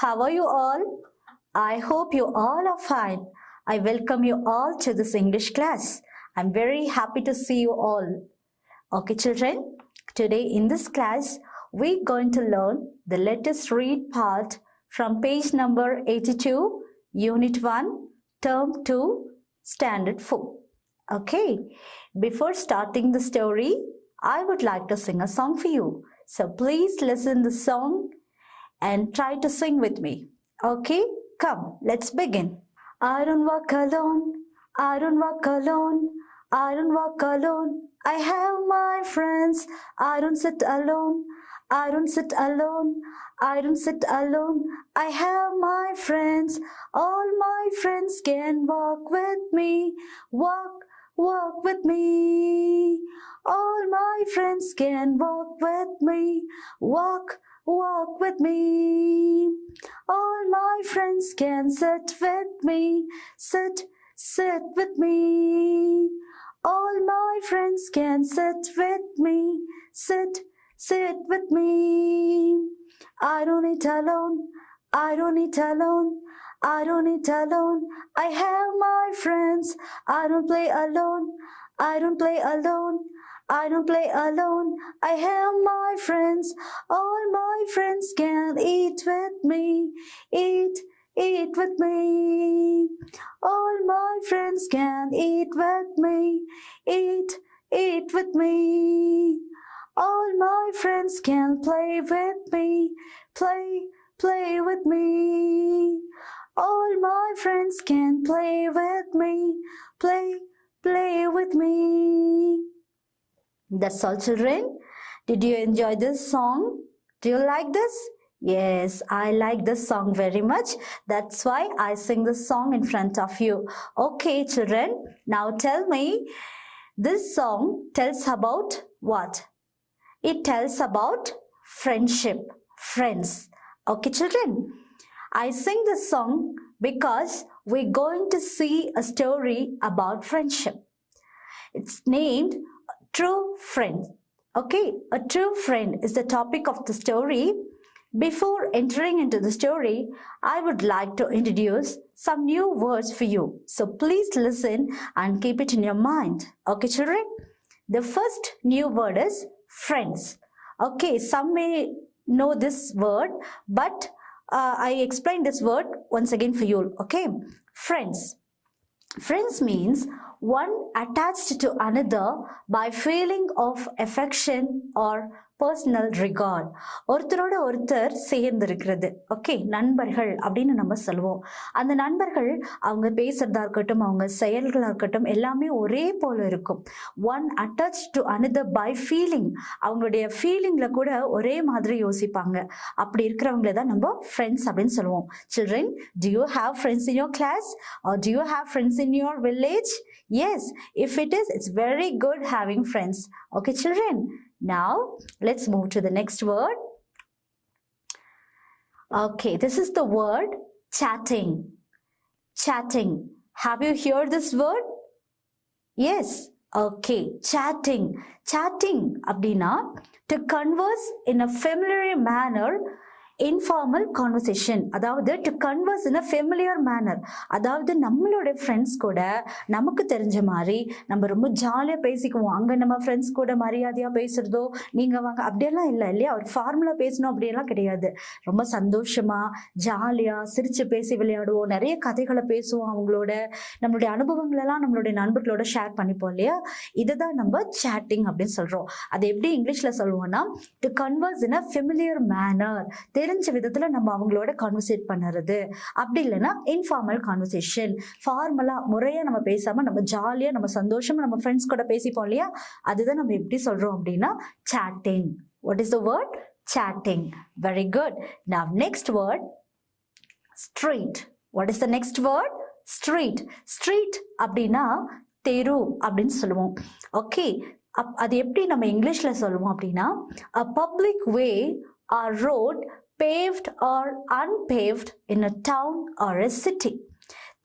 How are you all? I hope you all are fine. I welcome you all to this English class. I'm very happy to see you all. Okay, children, today in this class, we're going to learn the Let Us Read part from page number 82, Unit 1, Term 2, Standard 4. Okay, before starting the story, I would like to sing a song for you. So please listen the song and try to sing with me. Okay, come, let's begin. I don't walk alone, I don't walk alone, I don't walk alone. I have my friends. I don't sit alone, I don't sit alone, I don't sit alone. I have my friends. All my friends can walk with me. Walk with me. All my friends can walk with me. Walk with me. All my friends can sit with me. Sit with me. All my friends can sit with me. Sit with me. I don't eat alone. I don't eat alone. I don't eat alone. I have my friends. I don't play alone. I don't play alone. I don't play alone. I have my friends. All my friends can eat with me. Eat with me. All my friends can eat with me. Eat with me. All my friends can play with me. Play with me. All my friends can play with me. Play with me. That's all, children. Did you enjoy this song? Do you like this? Yes, I like this song very much. That's why I sing this song in front of you. Okay, children. Now tell me, this song tells about what? It tells about friendship, friends. Okay, children. I sing this song because we're going to see a story about friendship. It's named True Friend. Okay, a true friend is the topic of the story. Before entering into the story, I would like to introduce some new words for you. So please listen and keep it in your mind. Okay, children? The first new word is friends. Okay, some may know this word, but I explain this word once again for you. Okay, friends. Friends means one attached to another by feeling of affection or personal regard. ஒருத்தரோட ஒருத்தர் சேர்ந்து இருக்கிறது. Okay, நண்பர்கள் அப்படின்னு நம்ம சொல்லுவோம். அந்த நண்பர்கள் அவங்க பேசுறதா இருக்கட்டும், அவங்க செயல்களா இருக்கட்டும், எல்லாமே ஒரே போல இருக்கும். One attached to another by feeling. அவங்களுடைய ஃபீலிங்ல கூட ஒரே மாதிரி யோசிப்பாங்க. அப்படி இருக்கிறவங்கள தான் நம்ம ஃப்ரெண்ட்ஸ் அப்படின்னு சொல்லுவோம். Children, do you have friends in your class or do you have friends in your village? Yes, if it is, it's very good having friends. Okay, children. Now, let's move to the next word. Okay, this is the word chatting. Chatting. Have you heard this word? Yes. Okay, chatting. Chatting அப்படின்னா to converse in a familiar manner, informal conversation. அதாவது to converse in a familiar manner. அதாவது நம்மளோட friends கூட நமக்கு தெரிஞ்ச மாதிரி நம்ம ரொம்ப ஜாலியாக பேசிக்குவோம். அங்கே நம்ம ஃப்ரெண்ட்ஸ் கூட மரியாதையாக பேசுகிறதோ நீங்கள் வாங்க அப்படியெல்லாம் இல்லை இல்லையா? ஒரு ஃபார்முலாக பேசணும் அப்படியெல்லாம் கிடையாது. ரொம்ப சந்தோஷமாக ஜாலியாக சிரித்து பேசி விளையாடுவோம். நிறைய கதைகளை பேசுவோம். அவங்களோட நம்மளுடைய அனுபவங்களெல்லாம் நம்மளுடைய நண்பர்களோட ஷேர் பண்ணிப்போம் இல்லையா? இதை தான் நம்ம சேட்டிங் அப்படின்னு சொல்கிறோம். அது எப்படி இங்கிலீஷில் சொல்லுவோம்னா to converse in a familiar manner. தெரிஞ்ச விதத்துல நம்ம அவங்களோட கான்வர்சேட் பண்ணுறது. அப்படி இல்லைன்னா இன்ஃபார்மல் கான்வர்சேஷன். ஃபார்மலா முறையா நம்ம பேசாம நம்ம ஜாலியா நம்ம சந்தோஷமா நம்ம ஃப்ரெண்ட்ஸ் கூட பேசிப்போம் இல்லையா? அதுதான் நம்ம எப்படி சொல்றோம் அப்படின்னா chatting. What is the word? Chatting. Very good. Now next word, street. What is the next word? Street. Street அப்படின்னா தெரு அப்படின்னு சொல்லுவோம். ஓகே, அது எப்படி நம்ம இங்கிலீஷ்ல சொல்லுவோம் அப்படின்னா a public way or road paved or unpaved in a town or a city.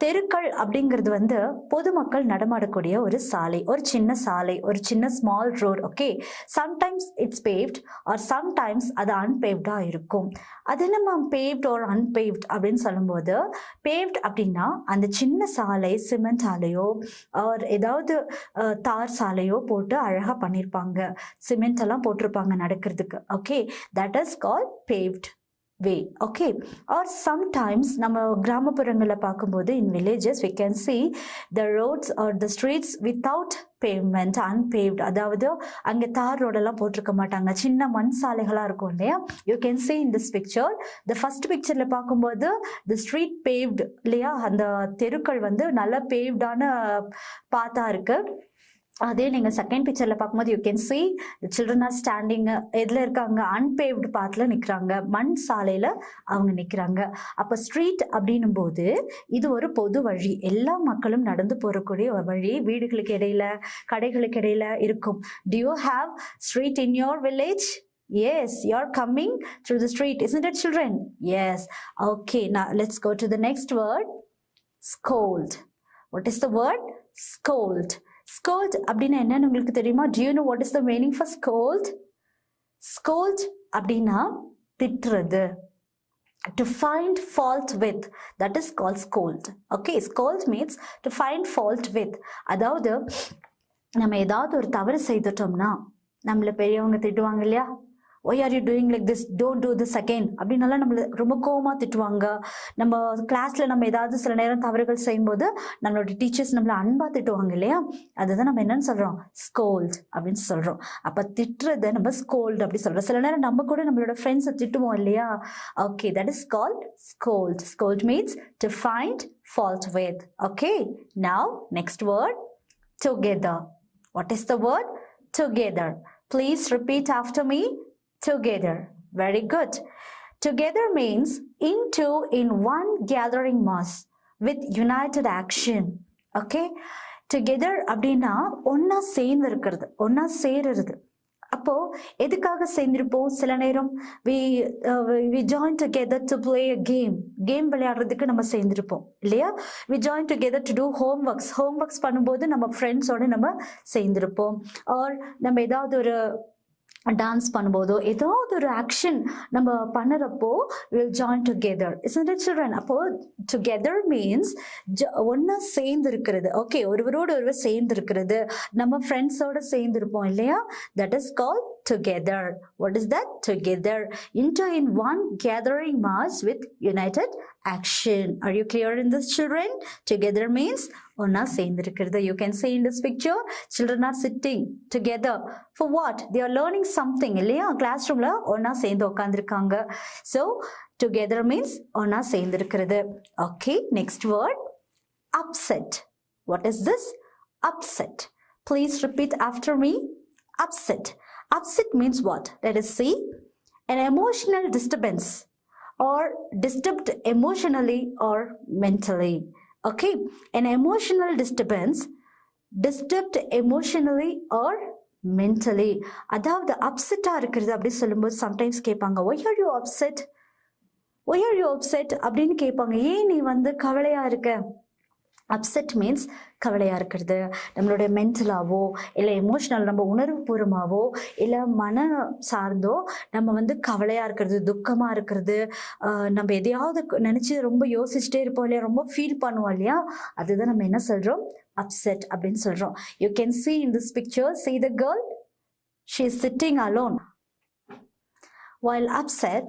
தெருக்கள் அப்படிங்கிறது வந்து பொதுமக்கள் நடமாடக்கூடிய ஒரு சாலை, ஒரு சின்ன சாலை, ஒரு சின்ன small road. Okay, sometimes it's paved or sometimes அது அன்பேவ்டா இருக்கும். அது நம்ம பேவ்ட் ஆர் அன்பேவ்ட் அப்படின்னு சொல்லும்போது, பேவ்ட் அப்படின்னா அந்த சின்ன சாலை சிமெண்டாலேயோ ஆர் ஏதாவது தார் சாலையோ போட்டு அழகா பண்ணியிருப்பாங்க, சிமெண்ட் எல்லாம் போட்டிருப்பாங்க நடக்கிறதுக்கு. Okay, that is called paved way. Okay, or sometimes நம்ம கிராமப்புறங்கள்ல பார்க்கும்போது in villages we can see the roads or the streets without pavement, unpaved. அதாவது அங்கே தார் ரோடெல்லாம் போட்டிருக்க மாட்டாங்க, சின்ன மண் சாலைகளா இருக்கும் இல்லையா. you can see in this picture, the first pictureல பார்க்கும்போது the street paved இல்லையா, அந்த தெருக்கள் வந்து நல்ல பேவ்டான பாத்தா இருக்கு. அதே நீங்கள் செகண்ட் பிக்சரில் பார்க்கும்போது you can see the children are standing, எதில் இருக்காங்க, அன்பேவ்டு பாத்தில் நிற்கிறாங்க, மண் சாலையில் அவங்க நிற்கிறாங்க. அப்போ ஸ்ட்ரீட் அப்படின்னும் போது இது ஒரு பொது வழி, எல்லா மக்களும் நடந்து போகக்கூடிய ஒரு வழி, வீடுகளுக்கு இடையில கடைகளுக்கு இடையில இருக்கும். Do you have street in your village? Yes, you're coming through the street, isn't it children? Yes. Okay, now let's go to the next word, scold. What is the word? Scold. Scold அப்படின்னா என்னன்னு உங்களுக்கு தெரியுமா? Do you know what is the meaning for scold? Scold அப்படின்னா திட்டுறது, to find fault with, that is called scold. Okay, scold means to find fault with. அதாவது நம்ம ஏதாவது ஒரு தவறு செய்துட்டோம்னா நம்மள பெரியவங்க திட்டுவாங்க இல்லையா, why are you doing like this, don't do this again அப்படின்னாலாம் நம்மள ரொம்ப கோவமா திட்டுவாங்க. நம்ம கிளாஸ்ல நம்ம ஏதாவது சில நேரம் தவறுகள் செய்யும்போது நம்மளோட டீச்சர்ஸ் நம்மள அன்பா திட்டுவாங்க இல்லையா, அதுதான் நம்ம என்னன்னு சொல்றோம், ஸ்கோல்ட் அப்படின்னு சொல்றோம். அப்ப திட்டுறத நம்ம ஸ்கோல்ட் அப்படி சொல்றோம். சில நேரம் நம்ம கூட நம்மளோட ஃப்ரெண்ட்ஸை திட்டுவோம் இல்லையா. Okay, that is called scold. Scold means to find fault with. Okay, now next word, together. What is the word? Together. Please repeat after me. Together. Very good. Together means in one gathering mass with united action. Okay, together அப்படின்னா ஒன்னா சேர்ந்து இருக்கிறது, ஒன்னா சேருறது. அப்போ எதுக்காக சேர்ந்திருப்போம்? சில நேரம் we join together to play a game விளையாடுறதுக்கு நம்ம சேர்ந்திருப்போம் இல்லையா. we join together to do homeworks பண்ணும்போது நம்ம ஃப்ரெண்ட்ஸோட நம்ம சேர்ந்திருப்போம். ஆர் நம்ம ஏதாவது ஒரு டான்ஸ் பண்ணும்போதோ ஏதாவது ஒரு ஆக்ஷன் நம்ம பண்ணுறப்போ we'll join together, isn't it children? அப்போ together means ஒன்னா சேர்ந்து இருக்கிறது. ஓகே, ஒருவரோட ஒருவர் சேர்ந்து இருக்கிறது, நம்ம ஃப்ரெண்ட்ஸோட சேர்ந்து இருப்போம் இல்லையா, that is called together. What is that? Together, in one gathering mass with united action. Are you clear in this children? Together means ஒன்னா சேர்ந்து இருக்கிறது. You can see in this picture, children are sitting together for what? They are learning something இல்லையா, class ரூம்ல ஒன்னா சேர்ந்து உட்காந்துருக்காங்க. So together means ஒன்னா சேர்ந்து இருக்கிறது. Okay, next word, upset. What is this? Upset. Please repeat after me. Upset. Upset means what? Let us see. An emotional disturbance or disturbed emotionally or mentally. Okay, an emotional disturbance, disturbed emotionally or mentally. அதாவது அப்செட்டா இருக்கிறது அப்படி சொல்லும்போது sometimes கேட்பாங்க, why are you upset? Why are you upset அப்படின்னு கேட்பாங்க. ஏன் நீ வந்து கவலையா இருக்க? அப்செட் மீன்ஸ் கவலையாக இருக்கிறது, நம்மளுடைய மென்டலாவோ இல்லை எமோஷ்னல் நம்ம உணர்வு பூர்வமாகவோ இல்லை மன சார்ந்தோ நம்ம வந்து கவலையாக இருக்கிறது, துக்கமாக இருக்கிறது, நம்ம எதையாவது நினச்சி ரொம்ப யோசிச்சுட்டே இருப்போம் இல்லையா, ரொம்ப ஃபீல் பண்ணுவோம் இல்லையா, அதுதான் நம்ம என்ன சொல்கிறோம், அப்செட் அப்படின்னு சொல்கிறோம். You can see in this picture, see the girl, she is sitting alone. While upset,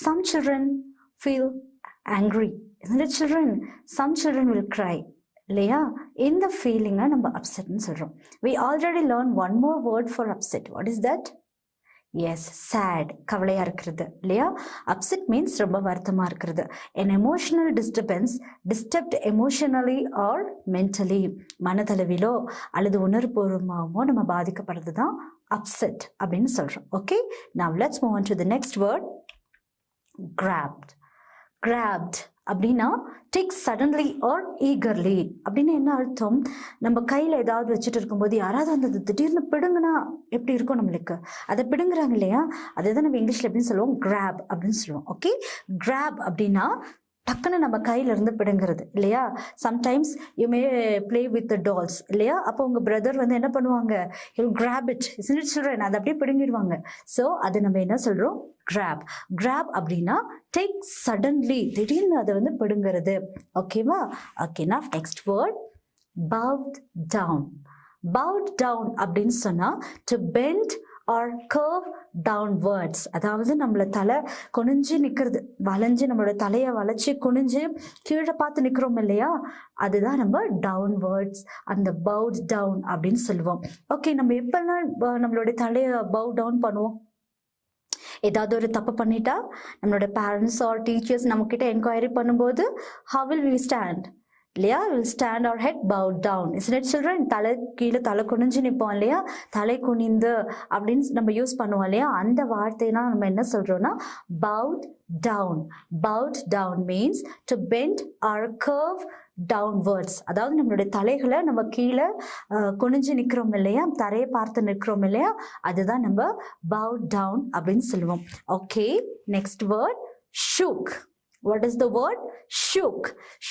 some children feel angry, isn't it children? Some children will cry இல்லையா. இந்த ஃபீலிங்கை நம்ம அப்செட்னு சொல்கிறோம். We already learned one more word for upset. What is that? Yes, sad, கவலையாக இருக்கிறது இல்லையா. Upset means ரொம்ப வருத்தமாக இருக்கிறது. An emotional disturbance, disturbed emotionally or mentally, மனதளவிலோ அல்லது உணர்வுபூர்வமாகவோ நம்ம பாதிக்கப்படுறது தான் அப்செட் அப்படின்னு சொல்கிறோம். Okay, now let's move on to the next word, grabbed. Grabbed அப்படின்னா டேக் சடன்லி ஆர் ஈகர்லி அப்படின்னு என்ன அர்த்தம், நம்ம கையில் ஏதாவது வச்சுட்டு இருக்கும்போது யாராவது அந்த திடீர்னு பிடுங்கினா எப்படி இருக்கும் நம்மளுக்கு, அதை பிடுங்குறாங்க இல்லையா, அதை தான் நம்ம இங்கிலீஷில் எப்படின்னு சொல்லுவோம், கிராப் அப்படின்னு சொல்லுவோம். ஓகே, கிராப் அப்படின்னா டக்குன்னு நம்ம கையில இருந்து பிடுங்கிறது இல்லையா? Sometimes you may play with the dolls இல்லையா? அப்போ உங்க பிரதர் வந்து என்ன பண்ணுவாங்க? You graph it, isn't it children? அதை அப்படியே பிடுங்கிடுவாங்க. ஸோ அது நம்ம என்ன சொல்றோம்? கிராப். கிராப் அப்படின்னா டேக் சடன்லி, திடீர்னு அதை வந்து பிடுங்கிறது. ஓகேவா? ஓகேனா next word bowed down. bowed down அப்படின்னு சொன்னா to bend or curve downwards. அதாவது நம்மள தலை குனிஞ்சு நிக்கிறது, வளைஞ்சு நம்மளோட தலையை வளைச்சு குனிஞ்சு கீழே பார்த்து நிக்கிறோம் இல்லையா? அதுதான் நம்ம downwards, அந்த bowed down அப்படின்னு சொல்லுவோம். ஓகே, நம்ம எப்பெல்லாம் நம்மளோட தலையை bow down பண்ணுவோம்? ஏதாவது ஒரு தப்பு பண்ணிட்டா நம்மளோட பேரண்ட்ஸ் ஆர் டீச்சர்ஸ் நம்ம கிட்ட என்கொயரி பண்ணும்போது how will we stand? இல்லையா? will stand our head bowed down, isn't it children? தலை கீழே தலை குனிஞ்சு நிற்போம் இல்லையா? தலை குனிந்து அப்படின்னு நம்ம யூஸ் பண்ணுவோம் இல்லையா? அந்த வார்த்தையெல்லாம் நம்ம என்ன சொல்றோம்னா bowed down. bowed down means to bend or curve downwards. அதாவது நம்மளுடைய தலைகளை நம்ம கீழே குனிஞ்சு நிற்கிறோம் இல்லையா? தரையை பார்த்து நிற்கிறோம் இல்லையா? அதுதான் நம்ம bowed down அப்படின்னு சொல்லுவோம். Okay, next word shook. What is the word? shook.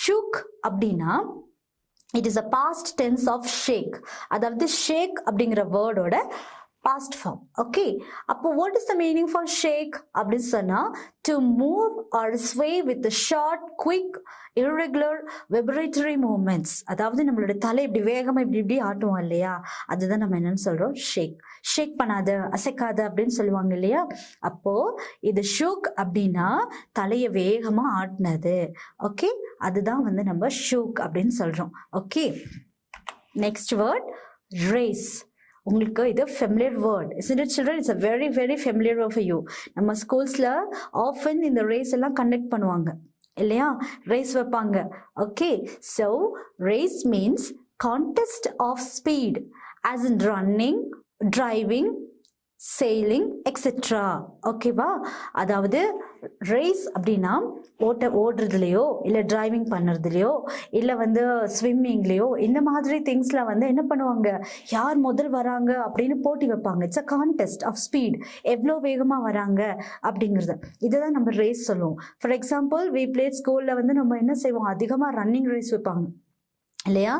shook அப்படின்னா it is a past tense of shake. அதாவது shake அப்படிங்கிற வேர்டோட past form. Okay, அப்போ what is the meaning for shake அப்படின்னு சொன்னா to move or sway with the short, quick, irregular vibratory movements. அதாவது நம்மளோட தலை இப்படி வேகமா இப்படி இப்படி ஆட்டுவோம் இல்லையா? அதுதான் நம்ம என்னன்னு சொல்றோம் ஷேக். ஷேக் பண்ணாத, அசைக்காத அப்படின்னு சொல்லுவாங்க இல்லையா? அப்போ இது ஷூக் அப்படின்னா தலையை வேகமா ஆட்டினது. ஓகே, அதுதான் வந்து நம்ம ஷூக் அப்படின்னு சொல்றோம். Okay, next word race. உங்களுக்கு இது familiar word, isn't it children? It's a very very familiar word for you. நம்ம ஸ்கூல்ஸ்ல ஆஃபன் இந்த ரேஸ் எல்லாம் கண்டக்ட் பண்ணுவாங்க இல்லையா? ரேஸ் வைப்பாங்க. Okay, so race means contest of speed as in running, driving, sailing, etc. ஓகேவா? அதாவது ரேஸ் அப்படின்னா ஓடுறதுலையோ இல்லை டிரைவிங் பண்ணுறதுலையோ இல்லை வந்து ஸ்விம்மிங்லேயோ இந்த மாதிரி திங்ஸில் வந்து என்ன பண்ணுவாங்க, யார் முதல் வராங்க அப்படின்னு போட்டி வைப்பாங்க. It's a contest of speed, எவ்வளோ வேகமாக வராங்க அப்படிங்கிறது. இதை தான் நம்ம ரேஸ் சொல்லுவோம். ஃபார் எக்ஸாம்பிள் வி பிளேட் ஸ்கூலில் வந்து நம்ம என்ன செய்வோம், அதிகமாக ரன்னிங் ரேஸ் வைப்பாங்க இல்லையா?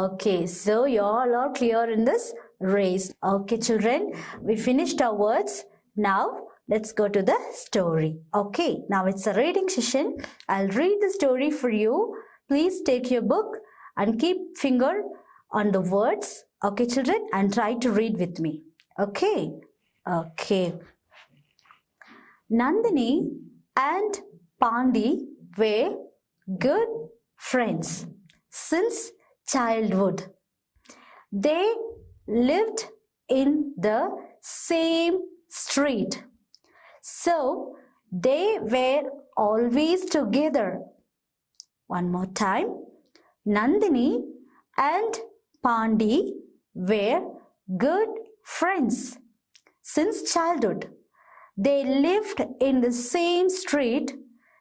Okay, so you all R clear in this race. Okay children, we finished our words. Now let's go to the story. Okay, now it's a reading session. I'll read the story for you. Please take your book and keep finger on the words. Okay children, and try to read with me. Okay. Okay. Nandini and Pandi were good friends since childhood. They lived in the same street, so they were always together. One more time. Nandini and Pandi were good friends since childhood. They lived in the same street,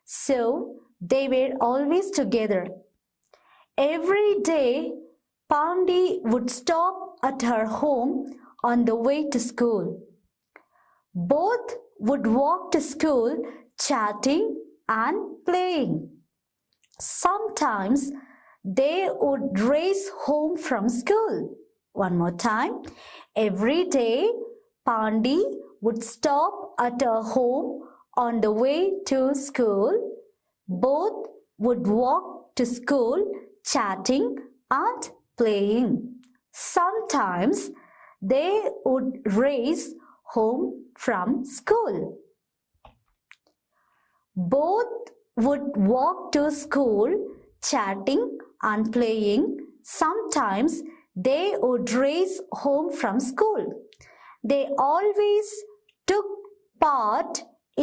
so they were always together. Every day Pandi would stop at her home on the way to school. Both would walk to school chatting and playing. Sometimes they would race home from school. One more time. Every day Pandi would stop at her home on the way to school. Both would walk to school chatting and playing. Sometimes they would race home from school. Both would walk to school chatting and playing. Sometimes they would race home from school. They always took part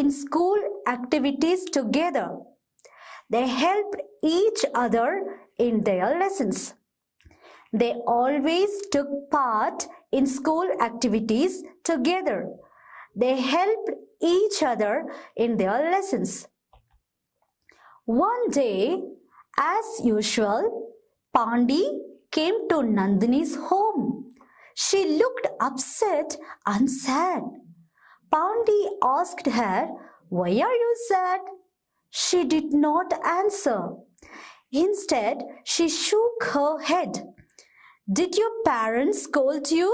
in school activities together. They helped each other in their lessons. They always took part in school activities together. They helped each other in their lessons. One day, as usual, Pandi came to Nandini's home. She looked upset and sad. Pandi asked her, "Why are you sad?" She did not answer. Instead, she shook her head. Did your parents scold you?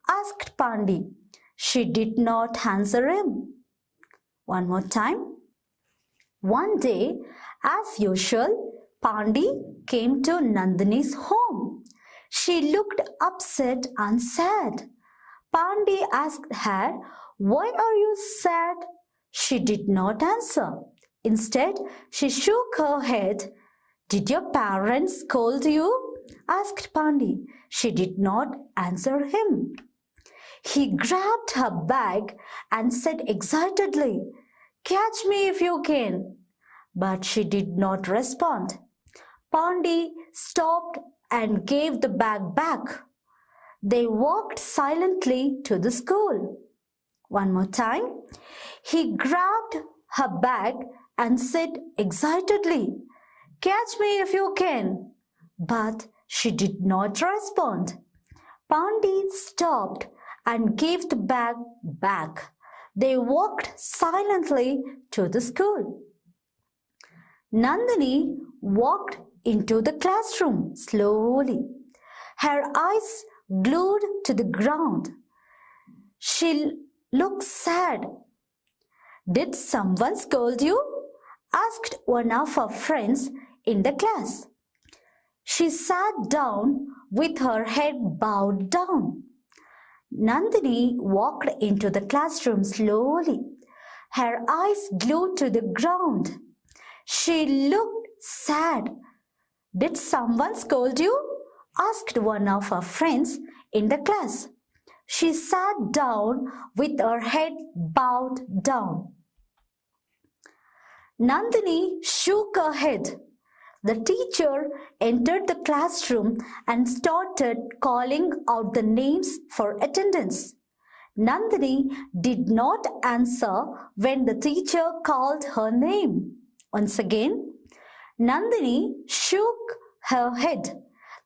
Asked Pandi. She did not answer him. One more time. One day, as usual, Pandi came to Nandini's home. She looked upset and sad. Pandi asked her, "Why are you sad?" She did not answer. Instead, she shook her head. Did your parents scold you? Asked Pandi. She did not answer him. He grabbed her bag and said excitedly, "Catch me if you can." But she did not respond. Pandi stopped and gave the bag back. They walked silently to the school. One more time. He grabbed her bag and said excitedly, "Catch me if you can." But she did not respond. Pandi stopped and gave the bag back. They walked silently to the school. Nandini walked into the classroom slowly, her eyes glued to the ground. She looked sad. "Did someone scold you?" asked one of her friends in the class. She sat down with her head bowed down. Nandini walked into the classroom slowly, her eyes glued to the ground. She looked sad. "Did someone scold you?" asked one of her friends in the class. She sat down with her head bowed down. Nandini shook her head. The teacher entered the classroom and started calling out the names for attendance. Nandini did not answer when the teacher called her name. Once again, Nandini shook her head.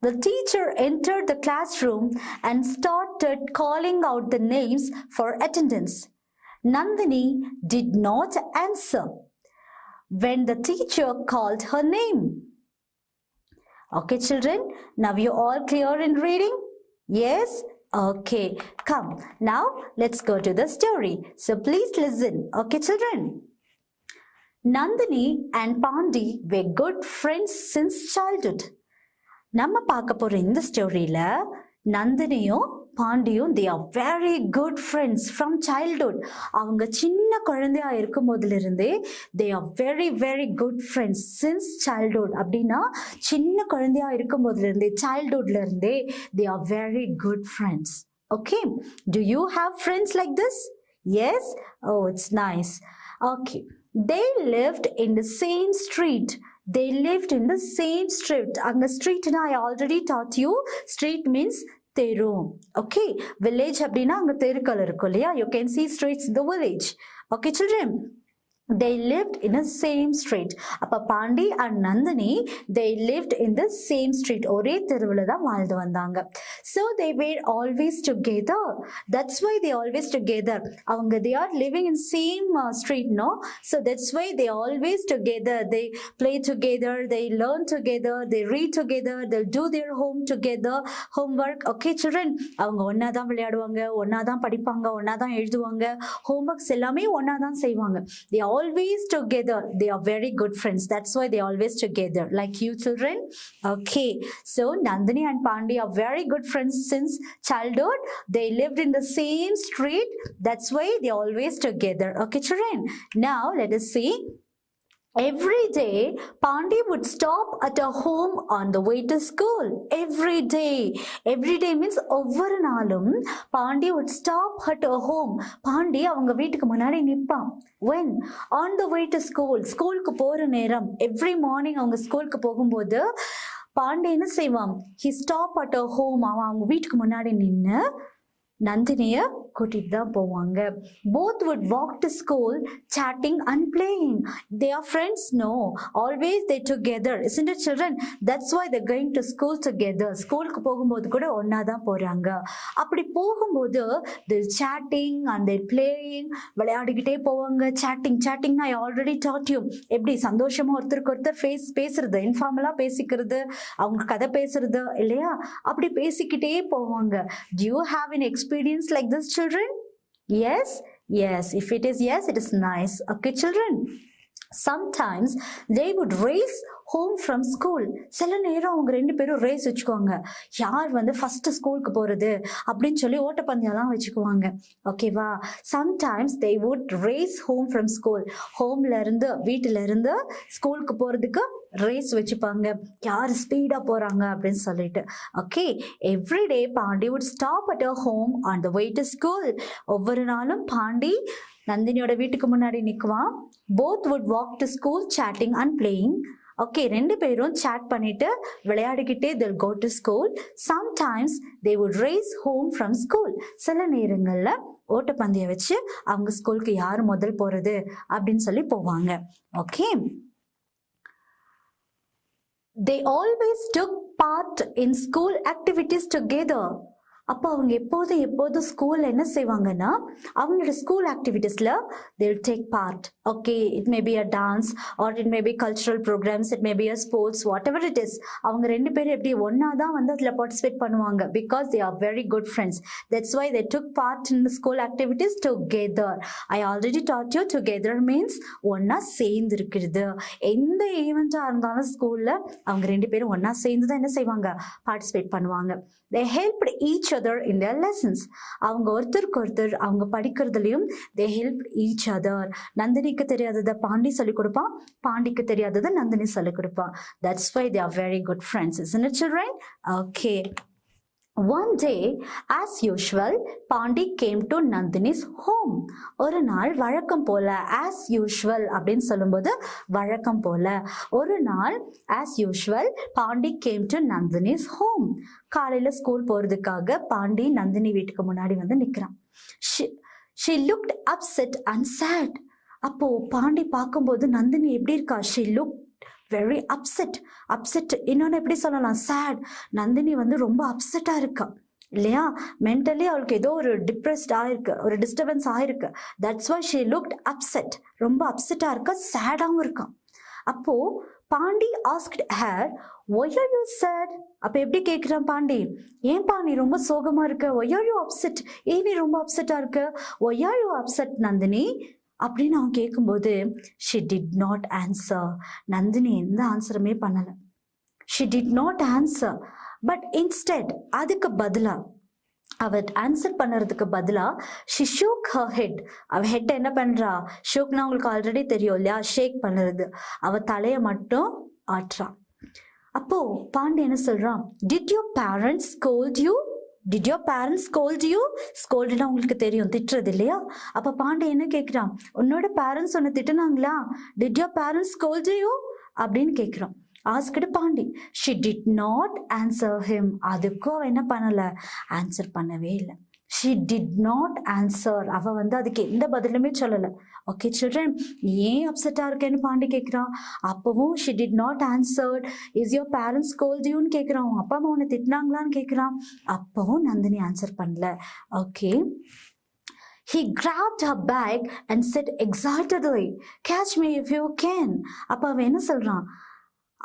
The teacher entered the classroom and started calling out the names for attendance. Nandini did not answer when the teacher called her name. Okay, children, now you're all clear in reading? Yes? Okay, come. Now, let's go to the story. So, please listen. Okay, children? Nandini and Pandi were good friends since childhood. நம்ம பார்க்க போற இந்த ஸ்டோரியில நந்தினியும் பாண்டியும் they are very good friends from childhood. அவங்க சின்ன குழந்தையா இருக்கும் போதுல இருந்தே they are very very good friends since childhood. அப்படின்னா சின்ன குழந்தையா இருக்கும் போதுல இருந்தே childhoodல இருந்தே they are very good friends. Okay, do you have friends like this? Yes? Oh, it's nice. Okay, they lived in the same street. They lived in the same street. Anga street na I already taught you. Street means teru. Okay. Village abdina anga terukal irukku illaya. You can see streets in the village. Okay, children. They lived in the same street. Appa Pandi and Nandini, they lived in the same street. Ore teruvula da vaaldu vandanga. So they were always together. That's why they always together. Avanga they are living in same street, no? So that's why they always together. They play together, they learn together, they read together, they'll do their home together, homework. Okay, children. Avanga onna dhaan vilayaduvanga, onna dhaan padipanga, onna dhaan ezhuduvanga. Homeworks ellame onna dhaan seivanga. They are always together. They are very good friends. That's why they are always together. Like you children. Okay. So Nandini and Pandi are very good friends since childhood. They lived in the same street. That's why they are always together. Okay, children. Now let us see. Every day, Pandi would stop at her home on the way to school. Every day. Every day means ஒவ்வொரு நாளும் Pandi would stop at her home. Pandi அவங்க வீட்டுக்கு முன்னாடி நிப்பான். When? On the way to school. ஸ்கூலுக்கு போற நேரம். Every morning அவங்க ஸ்கூலுக்கு போகும்போது பாண்டி என்ன செய்வான்? He stop at her home. அவன் அவங்க வீட்டுக்கு முன்னாடி நின்னு நந்தினிய கூட்டிட்டு தான் போவாங்க. Both would walk to school chatting and playing. They are friends, no, always they together, isn't it children? That's why they're going to school together. ஸ்கூலுக்கு போகும்போது கூட ஒன்னா தான் போறாங்க. அப்படி போகும்போது they're chatting and they're playing, விளையாடிக்கிட்டே போவாங்க. chatting I already taught you. எப்படி சந்தோஷமா ஒருத்தருக்கு ஒருத்தர் பேசுறது, இன்ஃபார்மலா பேசிக்கிறது, அவங்க கதை பேசுறது இல்லையா, அப்படி பேசிக்கிட்டே போவாங்க. Do you have any experience like this, children? Yes. If it is yes, it is nice. Okay, children. Sometimes they would race home from school. சில நேரம் அவங்க ரெண்டு பேரும் ரேஸ் வச்சுக்குவாங்க. யார் வந்து ஃபர்ஸ்ட் ஸ்கூலுக்கு போறது அப்படின்னு சொல்லி ஓட்டப்பந்தயம்லாம் வச்சுக்குவாங்க. ஓகேவா? Sometimes they would race home from school. ஹோம்ல இருந்து, வீட்டுல இருந்து ஸ்கூலுக்கு போறதுக்கு ரேஸ் வச்சுப்பாங்க, யார் ஸ்பீடா போறாங்க அப்படின்னு சொல்லிட்டு. Okay, everyday Pandi would stop at her home on the way to school. ஒவ்வொரு நாளும் பாண்டி நந்தினியோட வீட்டுக்கு முன்னாடி நிக்குவான். Both would walk to school chatting and playing. Okay, ரெண்டு பேரும் சாட் பண்ணிட்டு விளையாடிக்கிட்டே they'll go to school. Sometimes they would race home from school. சில நேரங்கள்ல ஓட்டப்பந்தயம் வச்சு அவங்க ஸ்கூலுக்கு யார் முதல் போறது அப்படின்னு சொல்லி போவாங்க. Okay, they always took part in school activities together. அப்போ அவங்க எப்போதும் ஸ்கூல்ல என்ன செய்வாங்கன்னா, அவங்களோட school ஆக்டிவிட்டீஸ்ல they'll take part. Okay, it may be a dance or it may be cultural programs, it may be a sports, whatever it is. அவங்க ரெண்டு பேரும் எப்படி ஒன்னா தான் வந்து அதுல பார்ட்டிசிபேட் பண்ணுவாங்க, because they are very good friends. That's why they took part in the school activities together. I already taught you together means ஒன்னா சேர்ந்து இருக்கிறது. எந்த ஈவெண்டா இருந்தாலும் ஸ்கூல்ல அவங்க ரெண்டு பேரும் ஒன்னா சேர்ந்து தான் என்ன செய்வாங்க, பார்ட்டிசிபேட் பண்ணுவாங்க. They helped each other in their lessons. அவங்க ஒருத்தருக்கு ஒருத்தர் அவங்க படிக்கிறதுலயும் they helped each other. நந்தினிக்கு தெரியாததை பாண்டி சொல்லிக் கொடுப்பான், பாண்டிக்கு தெரியாததை நந்தினி சொல்லிக் கொடுப்பான். That's why they are very good friends, isn't it, children? Okay. One day, as usual, Pandi came to Nandini's home. ஒரு நாள் வழக்கம் போல, as usual அப்படின்னு சொல்லும்போது வழக்கம் போல, ஒரு நாள் as usual, Pandi came to Nandini's home. காலையில ஸ்கூல் போறதுக்காக பாண்டி நந்தினி வீட்டுக்கு முன்னாடி வந்து நிக்கிறான். She looked upset and sad. அப்போ பாண்டி பார்க்கும்போது நந்தினி எப்படி இருக்கா? She looked very upset. இன்னொன்னு எப்படி சொல்லலாம், sad. நந்தினி வந்து ரொம்ப அப்செட்டா இருக்கா இல்லையா, மென்டலி அவளுக்கு ஏதோ ஒரு டிப்ரெஸ்ட் ஆயிருக்கு, ஒரு டிஸ்டர்பன்ஸ் ஆயிருக்கு. That's why she looked upset. ரொம்ப அப்செட்டா இருக்கா, சேடாவும் இருக்கான். அப்போ Pandi asked her, why are you sad? அப்ப எப்படி கேட்கிறான் பாண்டி, ஏன்பா நீ ரொம்ப சோகமா இருக்க? why are you upset? ஏன் நீ ரொம்ப அப்செட்டா இருக்க? why are you upset, Nandini அப்படின்னு அவன் கேட்கும்போது she did not answer. Nandini எந்த ஆன்சருமே பண்ணல. she did not answer, but instead அதுக்கு பதிலா, அவ ஆன்சர் பண்ணுறதுக்கு பதிலா she shook her head. அவ ஹெட் என்ன பண்றா, ஷோக்னா உங்களுக்கு ஆல்ரெடி தெரியும் இல்லையா, ஷேக் பண்ணுறது. அவ தலையை மட்டும் ஆட்டுறான். அப்போ பாண்டி என்ன சொல்றான், did your parents scold you? Did your parents scold you? Scoldனா உங்களுக்கு தெரியும், திட்டுறது இல்லையா. அப்ப பாண்டி என்ன கேட்கிறான், உன்னோட பேரண்ட்ஸ் உன்னை திட்டுனாங்களா? Did your parents scold you? அப்படின்னு கேட்கிறான். ஆஸ்கிட்டு Pandi. She did not answer him. அதுக்கும் அவ என்ன பண்ணல, ஆன்சர் பண்ணவே இல்லை. She did not answer. அவ வந்து அதுக்கு எந்த பதிலுமே சொல்லல. ஓகே சில்ட்ரன், ஏன் அப்செட்டா இருக்கேன்னு பாண்டி கேட்கிறான். அப்பவும் she did not answer. Is your parents scold you ன்னு கேட்கிறான். அப்பா அம்மா உன்னை திட்டினாங்களான்னு கேட்கிறான். அப்பவும் நந்தினி ஆன்சர் பண்ணல. Okay, he grabbed her bag and said excitedly, catch me if you can. அப்ப அவன் என்ன சொல்றான்,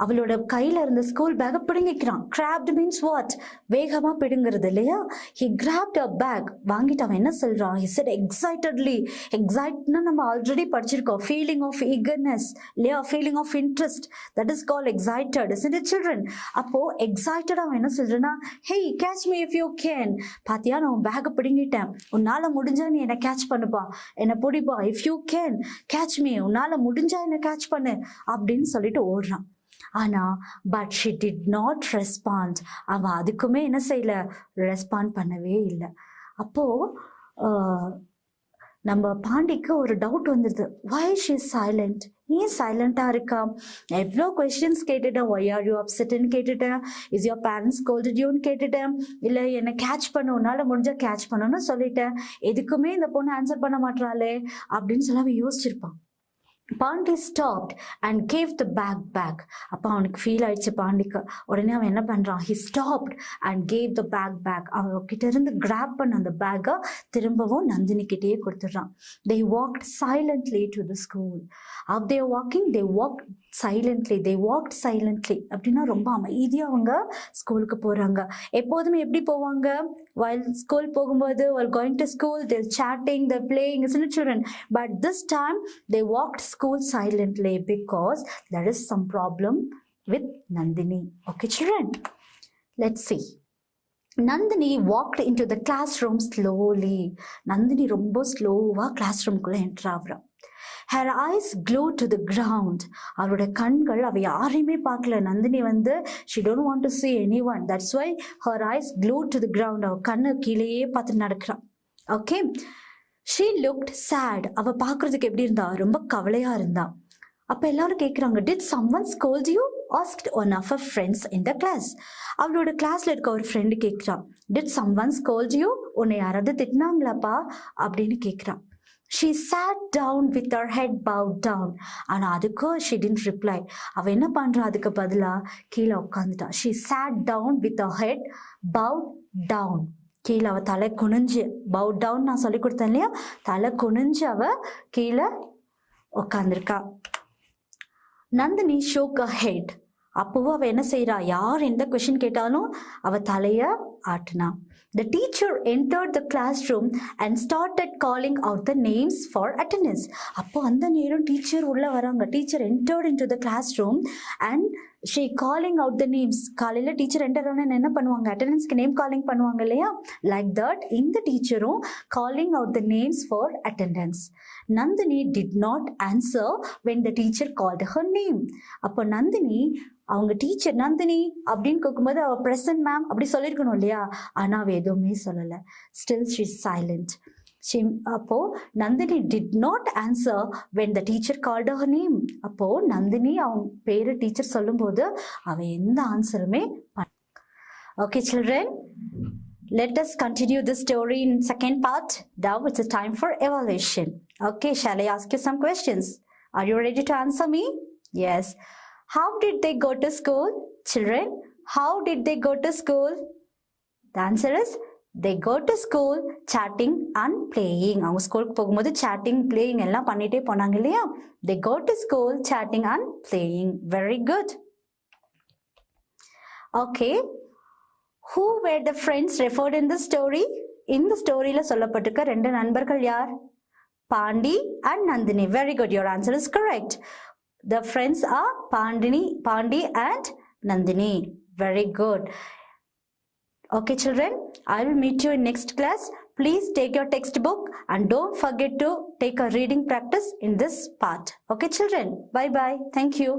அவளோட கையில இருந்த ஸ்கூல் பேக்கை பிடுங்கிக்கிறான். கிராப்ட் மீன்ஸ் வாட், வேகமா பிடுங்கிறது இல்லையா. he grabbed her bag, வாங்கிட்டு அவன் என்ன சொல்றான், he said excitedly. excitedனா நம்ம ஆல்ரெடி படிச்சிருக்கோம், feeling of eagerness இல்லையா, feeling of interest, that is called excited, isn't it children? அப்போ excited அவன் என்ன சொல்றான்னா, hey catch me if you can. பாத்தியா, நான் பேக்கை பிடுங்கிட்டேன், உன்னால முடிஞ்சா நீ என்ன கேட்ச் பண்ணுப்பா, என்ன பிடிப்பா, if you can catch me, உன்னால முடிஞ்சா என்ன கேட்ச் பண்ணு அப்படின்னு சொல்லிட்டு ஓடுறான். ஆனா but she did not respond. அவன் அதுக்குமே என்ன செய்யல, ரெஸ்பாண்ட் பண்ணவே இல்லை. அப்போ நம்ம பாண்டிக்கு ஒரு டவுட் வந்துடுது. why she is silent? ஏன் சைலண்டா இருக்கா? எவ்வளோ கொஸ்டின்ஸ் கேட்டுட்டேன். why are you upsetன்னு கேட்டுட்டேன். is your parents scolded youன்னு கேட்டுட்டேன். இல்லை என்னை கேட்ச் பண்ண உன்னால முடிஞ்சா கேட்ச் பண்ணணும்னு சொல்லிட்டேன். எதுக்குமே இந்த பொண்ணு ஆன்சர் பண்ண மாட்டாளே அப்படின்னு சொல்லி அவன் யோசிச்சிருப்பான். Pandi stopped and gave the bag back. அப்போ அவனுக்கு ஃபீல் ஆயிடுச்சு பாண்டிக்கு. உடனே அவன் என்ன பண்ணுறான், he stopped and gave the bag back. அவகிட்ட இருந்து கிராப் பண்ண அந்த பேக்கை திரும்பவும் நந்தினிக்கிட்டேயே கொடுத்துட்றான். They walked silently to the school. Of they walking they walk silently. They walked silently அப்படின்னா ரொம்ப அமைதியாக அவங்க ஸ்கூலுக்கு போகிறாங்க. எப்போதுமே எப்படி போவாங்க, while ஸ்கூல் போகும்போது while going to school they're chatting, they're playing, isn't it children? But this time they walked school silently because there is some problem with Nandini. Okay children, let's see. Nandini walked into the classroom slowly. Nandini ரொம்ப ஸ்லோவா class ரூம்குள்ள enter ஆகுறா. her eyes glued to the ground. அவரோட கண்கள் அவ யாரையுமே பார்க்கல. நந்தினி வந்து she don't want to see anyone, that's why her eyes glued to the ground. அவ கண்ணு கீழேயே பார்த்து நடக்கிறான். Okay, she looked sad. அவ பார்க்கறதுக்கு எப்படி இருந்தா, ரொம்ப கவலையா இருந்தா. அப்ப எல்லாரும் கேட்குறாங்க, did someone scold you? asked one of her friends in the class. அவளோட கிளாஸ்ல இருக்க ஒரு ஃப்ரெண்டு கேட்குறான், did someone scold you? உன்னை யாராவது திட்டினாங்களாப்பா அப்படின்னு கேட்குறான். She sat down with her head bowed down. ஆனா அதுக்கும் she didn't reply. அவ என்ன பண்றா, அதுக்கு பதிலா கீழே உட்காந்துட்டா. She sat down with her head bowed down. கீழே அவ தலை குனிஞ்சு, bowed down நான் சொல்லி கொடுத்தேன் இல்லையா, தலை குனிஞ்சு அவ கீழே உட்காந்துருக்கா. Nandini shook her head. அப்பவும் அவ என்ன செய்யறா, யார் எந்த கொஸ்டின் கேட்டாலும் அவ தலைய ஆட்டினா. The teacher entered the classroom and started calling out the names for attendance. அப்போ அந்த நேரம் டீச்சர் உள்ள வராங்க. Teacher entered into the classroom and she calling out the names. காலையில டீச்சர் என்டர் ஆனா என்ன பண்ணுவாங்க, அட்டெண்டன்ஸ்க்கு நேம் காலிங் பண்ணுவாங்க இல்லையா, like that இந்த டீச்சரும் calling out the names for attendance. Nandini did not answer when the teacher called her name. அப்போ நந்தினி அவங்க teacher Nandini அப்படின்னு கேட்கும்போது அவ பிரசன்ட் மேம் அப்படி சொல்லியிருக்கணும் இல்லையா, ஆனா அவ எதுவுமே சொல்லலை. Still she is silent. அப்போ Nandini did not answer when the teacher called her name. அப்போ நந்தினி அவங்க பேரு டீச்சர் சொல்லும்போது அவ எந்த ஆன்சருமே okay children, let us continue this story in second part. Now it's a time for evaluation. Okay, shall I ask you some questions? Are you ready to answer me? Yes. How did they go to school? Children, how did they go to school? The answer is they go to school chatting and playing. அவங்க ஸ்கூலுக்கு போகும்போது chatting, playing எல்லாம் பண்ணிட்டே போனாங்க இல்லையா. They go to school chatting and playing. Very good. Okay. Who were the friends referred in the story? இந்த ஸ்டோரியில சொல்லப்பட்டிருக்க ரெண்டு நண்பர்கள் யார்? Pandi and Nandini. Very good. Your answer is correct. The friends are Pandi and Nandini. Very good. Okay children, I will meet you in next class. Please take your textbook and don't forget to take a reading practice in this part. Okay children, bye bye. Thank you.